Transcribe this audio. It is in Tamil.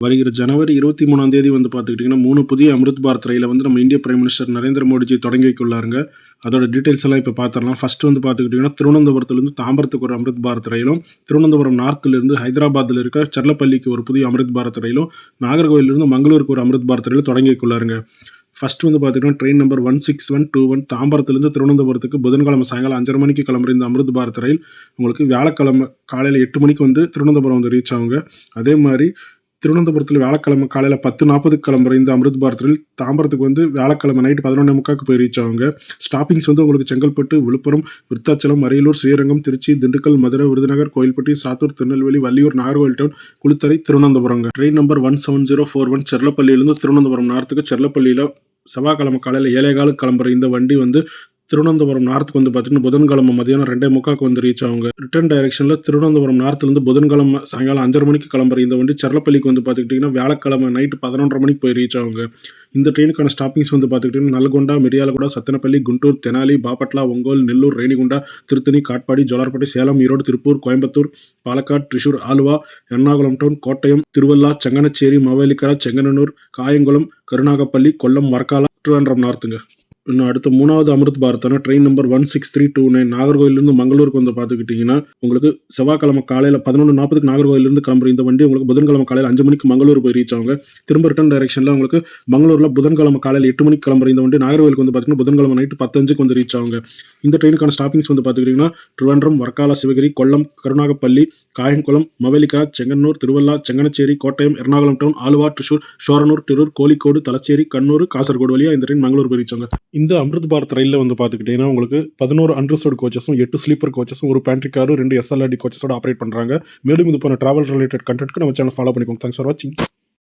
வருகிற ஜனவரி 23ஆம் தேதி வந்து பார்த்துக்கிட்டிங்கன்னா 3 புதிய அமிர்த் பாரத் ரயிலை வந்து நம்ம இந்திய பிரைம் மினிஸ்டர் நரேந்திர மோடிஜி தொடங்கி வைக்குள்ளாருங்க. அதோட டீட்டெயில்ஸ் எல்லாம் இப்போ பார்த்துடலாம். ஃபர்ஸ்ட் வந்து பார்த்துக்கிட்டிங்கன்னா திருவனந்தபுரத்துலேருந்து தாம்பரத்துக்கு ஒரு அமிர்த் பாரத் ரயிலும், திருவனந்தபுரம் நார்த்திலிருந்து ஹைதராபாத்தில் இருக்க சர்லப்பள்ளிக்கு ஒரு புதிய அமிர்த் பாரத் ரயிலும், நாகர்கோவிலிருந்து மங்களூருக்கு ஒரு அமிர்த் பாரத் ரயிலும் தொடங்கி வைக்குள்ளாருங்க. ஃபர்ஸ்ட் வந்து பார்த்துக்கிட்டிங்கன்னா ட்ரெயின் நம்பர் 16121 தாம்பரத்துலேருந்து திருவனந்தபுரத்துக்கு புதன்கிழமை சாயங்காலம் 5:30 மணிக்கு கிளம்புற இந்த அமிர்த் பாரத் ரயில் உங்களுக்கு வியாழக்கிழமை காலையில் 8 மணிக்கு வந்து திருவனந்தபுரம் வந்து ரீச் ஆகுங்க. அதே மாதிரி திருவனந்தபுரத்தில் வியாழக்கிழமை காலையில் 10:40க்கு கிளம்புற இந்த அமிர்த் பாரத் ரயில் தாம்பரத்துக்கு வந்து வியாழக்கிழமை நைட்டு 11:45க்கு போய் ரீச் ஆகுங்க. ஸ்டாப்பிங்ஸ் வந்து உங்களுக்கு செங்கல்பட்டு, விழுப்புரம், விருத்தாச்சலம், அரியலூர், ஸ்ரீரங்கம், திருச்சி, திண்டுக்கல், மதுரை, விருதுநகர், கோயில்பட்டி, சாத்தூர், திருநெல்வேலி, வள்ளியூர், நாகர்கோவில் டவுன், குளித்தலை, திருவனந்தபுரங்க. ட்ரெயின் நம்பர் 17041 செர்லப்பள்ளியிலிருந்து திருவனந்தபுரம் நார்த்துக்கு செர்லப்பள்ளியில் செவ்வாய்க்கிழமை காலையில் 7:15க்கு கிளம்புற இந்த வண்டி வந்து திருவனந்தபுரம் நார்த்துக்கு வந்து பார்த்தீங்கன்னா புதன்கிழமை மதியானம் 2:45க்கு வந்து ரீச் ஆகுங்க. ரிட்டர்ன் டைரக்ஷனில் திருவனந்தபுரம் நார்த்துலேருந்து புதன்கிழமை சாயங்காலம் 5:30 மணிக்கு கிளம்புற இந்த வண்டி செர்லப்பள்ளிக்கு வந்து பார்த்துக்கிட்டிங்கன்னா வியாழக்கிழமை நைட்டு 11:30 மணிக்கு போய் ரீச் ஆகுங்க. இந்த ட்ரெயினுக்கான ஸ்டாப்பிங்ஸ் வந்து பார்த்துக்கிட்டிங்கன்னா நல்கொண்டா, மிரியாலகுடா, சத்தனப்பள்ளி, குண்டூர், தெனாலி, பாப்பட்லா, ஒங்கோல், நெல்லூர், ரேணிகுண்டா, திருத்தணி, காட்பாடி, ஜோலார்பேட்டை, சேலம், ஈரோடு, திருப்பூர், கோயம்புத்தூர், பாலக்காடு, திரிசூர், ஆலுவா, எர்ணாகுளம் டவுன், கோட்டயம், திருவள்ளா, செங்கனச்சேரி, மவேலிக்கரா, செங்கனூர், காயங்குளம், கருணாகப்பள்ளி, கொல்லம், வர்க்காலா, திருவனந்தபுரம் நார்த்துங்க. இன்னும் அடுத்த 3வது அமிர்த் பாரத்தான ட்ரெயின் நம்பர் 16329 நாகர்கோவிலிருந்து மங்களூருக்கு வந்து பார்த்துக்கிட்டிங்கன்னா உங்களுக்கு செவ்வாய்க்கிழமை காலையில் 11:40க்கு நாகர்கோவிலிருந்து கிளம்புற இந்த வண்டி உங்களுக்கு புதன்கிழமை காலையில் 5 மணிக்கு மங்களூர் போய் ரீச் ஆகுங்க. திரும்ப ரிட்டர்ன் டைரக்ஷனில் உங்களுக்கு மங்களூரில் புதன்கிழமை காலையில் 8 மணிக்கு கிளம்புற இந்த வண்டி நாகர்கோவிலுக்கு வந்து பார்த்தீங்கன்னா புதன்கிழமை நைட்டு 10:05க்கு வந்து ரீச் ஆகுங்க. இந்த ட்ரெயினுக்கான ஸ்டாப்பிங்ஸ் வந்து பார்த்துக்கிட்டிங்கன்னா திருவனந்தபுரம், வர்க்காலா, சிவகிரி, கொல்லம், கருணாகப்பள்ளி, காயங்குளம், மவேலிக்கா, செங்கன்னூர், திருவள்ளா, செங்கனச்சேரி, கோட்டயம், எர்ணாகுளம் டவுன், ஆலுவா, திரிசூர், ஷோரனூர், திரூர், கோழிக்கோடு, தலச்சேரி, கண்ணூர், காசர்கோடு வழியாக இந்த ட்ரெயின் மங்களூர் போய் ரீச் ஆகுங்க. இந்த அமிர்த் பாரத் ரயிலில் வந்து பார்த்துக்கிட்டிங்கன்னா உங்களுக்கு 11 அன்ரிசர்வ்டு கோச்சஸும் 8 ஸ்லீப்பர் கோச்சஸும் ஒரு பேண்ட்ரி காரும் 2 SLRD கோச்சஸோட ஆப்ரேட் பண்ணுறாங்க. மேலும் இது போன டிராவல் ரிலேட்டட் கண்டென்ட்க்கு நம்ம சேனல் ஃபாலோ பண்ணிக்கோங்க. தேங்க்ஸ் ஃபார் வாட்சிங்.